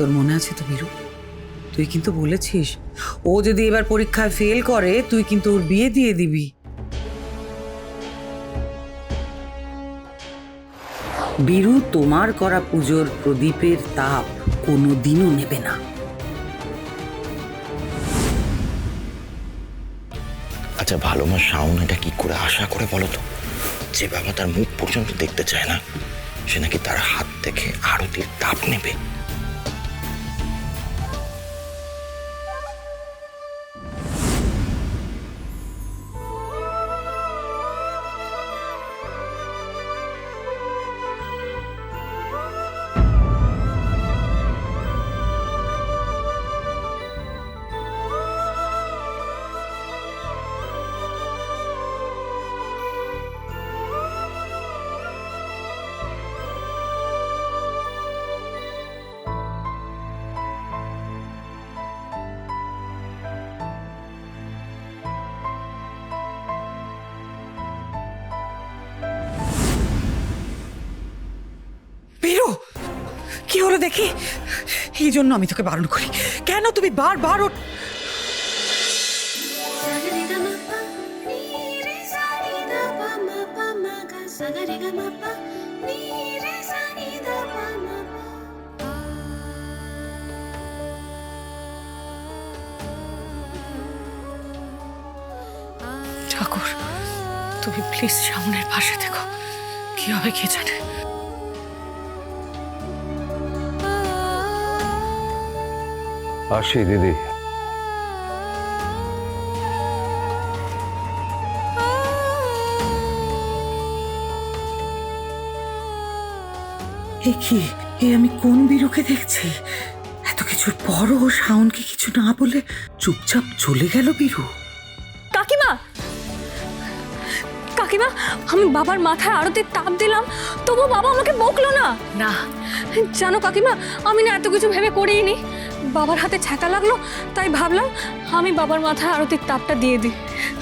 তোর মনে আছে তো বীরু? তুই কিন্তু বলেছিস ও যদি এবার পরীক্ষায় ফেল করে তুই কিন্তু ওর বিয়ে দিয়ে দিবি। বীরু তোমার করা পুজোর প্রদীপের তাপ কোনোদিনও নেবে না। আচ্ছা ভালো মা, শাওন এটা কি করে আশা করে বলো তো? যে বাবা তার মুখ পর্যন্ত দেখতে চায় না, সে নাকি তার হাত থেকে আরতির তাপ নেবে? বীরু কি হলো দেখি? এই জন্য আমি তোকে বারণ করি, কেন তুমি বারবার ওর ঠাকুর তুমি প্লিজ সামনের পাশে দেখো, কি হবে কে জানে। আসি দিদি। এ কি, এ আমি কোন বীরুকে দেখছি? এত কিছুর পরও শাওনকে কিছু না বলে চুপচাপ চলে গেল বীরু। কাকিমা, কাকিমা, আমি বাবার মাথায় আরতির তাপ দিলাম, তবু বাবা আমাকে বকলো না। না জানো কাকিমা, আমি না এত কিছু ভেবে করিনি। বাবার হাতে ছ্যাঁকা লাগলো, তাই ভাবলাম আমি বাবার মাথায় আরতির তাপটা দিয়ে দিই।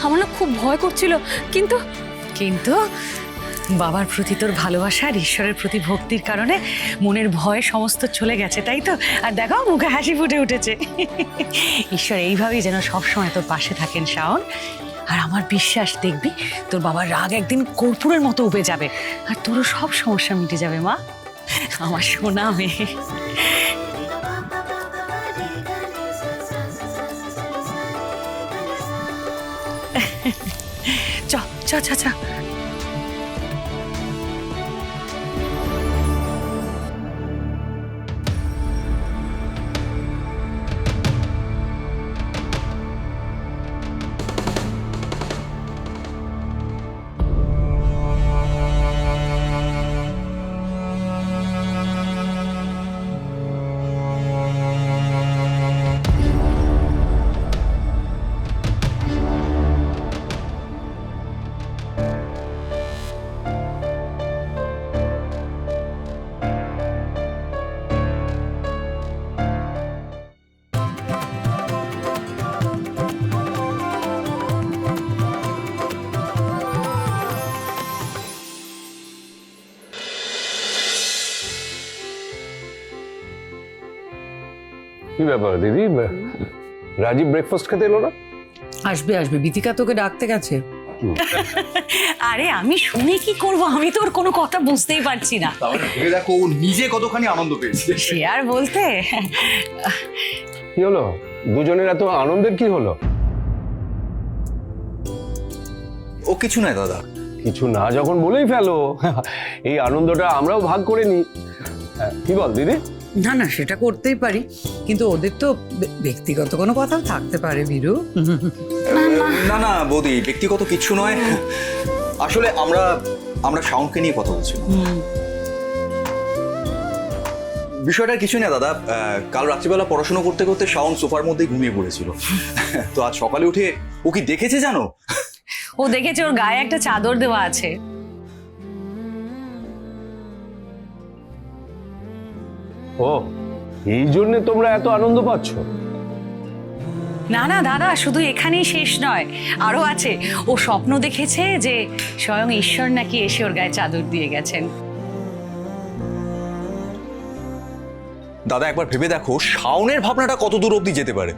আমার না খুব ভয় করছিল, কিন্তু কিন্তু বাবার প্রতি তোর ভালোবাসা আর ঈশ্বরের প্রতি ভক্তির কারণে মনের ভয় সমস্ত চলে গেছে, তাই তো? আর দেখো মুখে হাসি ফুটে উঠেছে। ঈশ্বর এইভাবেই যেন সবসময় তোর পাশে থাকেন শাওন। আর আমার বিশ্বাস দেখবি তোর বাবার রাগ একদিন কর্পূরের মতো উবে যাবে, আর তোরও সব সমস্যা মিটে যাবে মা, আমার সোনা মেয়ে। চ চ চ চ। কি ব্যাপার দিদি, রাজীব ব্রেকফাস্ট খেতে এলো না? আসবে আসবে, বিথিকা তোকে ডাকতে গেছে। আরে আমি শুনে কি করব, আমি তো ওর কোনো কথা বুঝতেই পারছি না। ভেবে দেখো ও নিজে কতখানি আনন্দ পেয়েছে। সে আর বলতে। কি হলো, দুজনের এত আনন্দের কি হলো? ও কিছু নয় দাদা। কিছু না যখন বলেই ফেলো, এই আনন্দটা আমরাও ভাগ করে নিই। কি বল দিদি? না না, সেটা করতেই পারি, কিন্তু ওদের তো ব্যক্তিগত কোনো কথাও থাকতে পারে বীরু। না না বৌদি, ব্যক্তিগত কিছু নয়, আসলে আমরা শাওনকে নিয়ে কথা বলছি। বিষয়টা কিছু না দাদা, কাল রাত্রিবেলা পড়াশোনা করতে করতে শাওন সোফার মধ্যে ঘুমিয়ে পড়েছিল। তো আজ সকালে উঠে ও কি দেখেছে জানো? ও দেখেছে ওর গায়ে একটা চাদর দেওয়া আছে। ও, এই জন্য তোমরা এত আনন্দ পাচ্ছ? না না দাদা, শুধু এখানেই শেষ নয়, আরো আছে। ও স্বপ্ন দেখেছে যে স্বয়ং ঈশ্বর নাকি এসে ওর গায়ে চাদর দিয়ে গেছেন। দাদা একবার ভেবে দেখো শাওনের ভাবনাটা কত দূর অবধি যেতে পারে।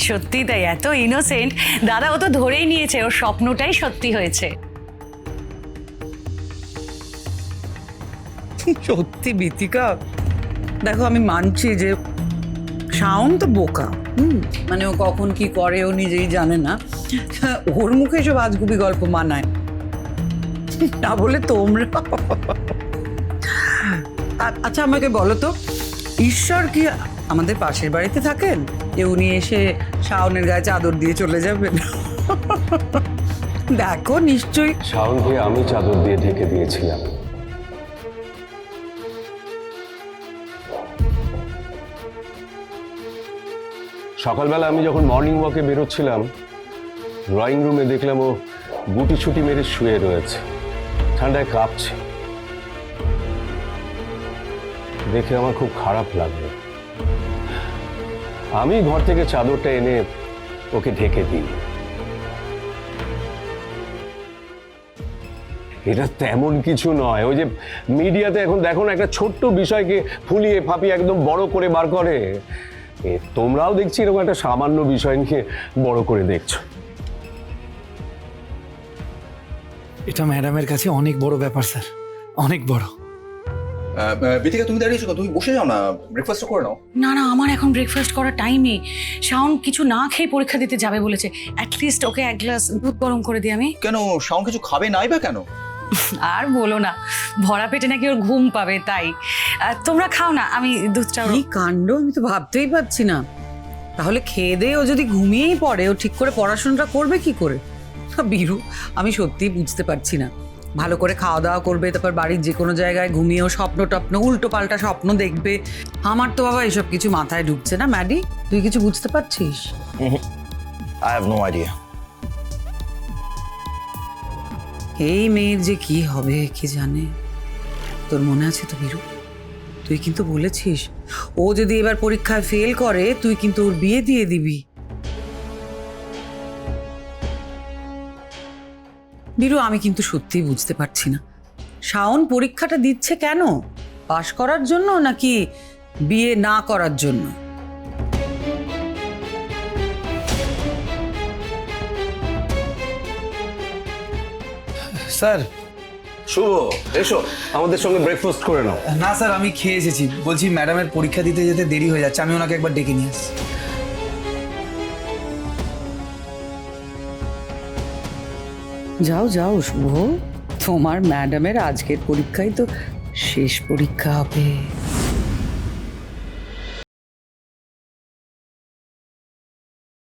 সত্যি তাই, এত ইনোসেন্ট। দাদা ও তো ধরেই নিয়েছে ওর স্বপ্নটাই সত্যি হয়েছে। সত্যি বিতিকা, দেখো আমি মানছি যে শাওন তো বোকা, মানে ও কখন কি করে ও নিজেই জানে না। ওর মুখে এসব আজগুবি গল্প মানায় না বলে তোমরা। আচ্ছা আমাকে বলো তো, ঈশ্বর কি আমাদের পাশের বাড়িতে থাকেন যে উনি এসে শাওনের গায়ে চাদর দিয়ে চলে যাবেন? দেখো নিশ্চয়ই শাওনকে আমি চাদর দিয়ে ঢেকে দিয়েছিলাম। সকালবেলা আমি যখন মর্নিং ওয়াকে বেরোচ্ছিলাম, ড্রয়িং রুমে দেখলাম ও গুটি ছুটি মেরে শুয়ে রয়েছে, ঠান্ডায় কাঁপছে। দেখে আমার খুব খারাপ লাগলো। আমি ঘর থেকে চাদরটা এনে ওকে ঢেকে দিই। এটা তেমন কিছু নয়। ওই যে মিডিয়াতে এখন দেখো না, একটা ছোট্ট বিষয়কে ফুলিয়ে ফাপিয়ে একদম বড় করে বার করে। তোমরাও দেখছি এরকম একটা সামান্য বিষয় নিয়ে বড় করে দেখছো। এটা ম্যাডামের কাছে অনেক বড় ব্যাপার স্যার, অনেক বড়। বিথিকা তুমি দাঁড়িয়েছো, তুমি বসে যাও না, ব্রেকফাস্ট করে নাও। না না, আমার এখন ব্রেকফাস্ট করার টাইম নেই। শাওন কিছু না খেয়ে পরীক্ষা দিতে যাবে বলেছে। অ্যাটলিস্ট ওকে এক গ্লাস দুধ গরম করে দিই আমি। কেন শাওন কিছু খাবে নাই বা কেন? আর বলো না, ভরা পেটে নাকি ওর ঘুম পাবে, তাই। তোমরা খাও না, আমি দুধটা কি কাণ্ড, আমি তো ভাবতেই পারছি না। তাহলে খেয়ে দিয়ে ও যদি ঘুমিয়েই পড়ে, ও ঠিক করে পড়াশোনাটা করবে কি করে? বীরু, আমি সত্যিই বুঝতে পারছি না। ভালো করে খাওয়া দাওয়া করবে, তারপর বাড়ির যে কোনো জায়গায় ঘুমিয়েও স্বপ্ন টপ্ন উল্টো পাল্টা স্বপ্ন দেখবে। আমার তো বাবা এসব কিছু মাথায় ঢুকছে না। ম্যাডি, তুই কিছু বুঝতে পারছিস? I have no idea. এই মেয়ের যে কি হবে কে জানে। তোর মনে আছে তো বীরু, তুই কিন্তু বলেছিস ও যদি এবার পরীক্ষায় ফেল করে তুই কিন্তু ওর বিয়ে দিয়ে দিবি। বীরু, আমি কিন্তু সত্যিই বুঝতে পারছি না, শাওন পরীক্ষাটা দিচ্ছে কেন? পাশ করার জন্য নাকি বিয়ে না করার জন্য? স্যার, শুভ, এসো। আমাদের সঙ্গে ব্রেকফাস্ট করে নাও। না স্যার, আমি খেয়ে এসেছি। বলছি ম্যাডামের পরীক্ষা দিতে যেতে দেরি হয়ে যাচ্ছে, আমি ওনাকে একবার ডেকে নিয়ে আসছি। যাও যাও শুভ, তোমার ম্যাডামের আজকের পরীক্ষাই তো শেষ পরীক্ষা হবে।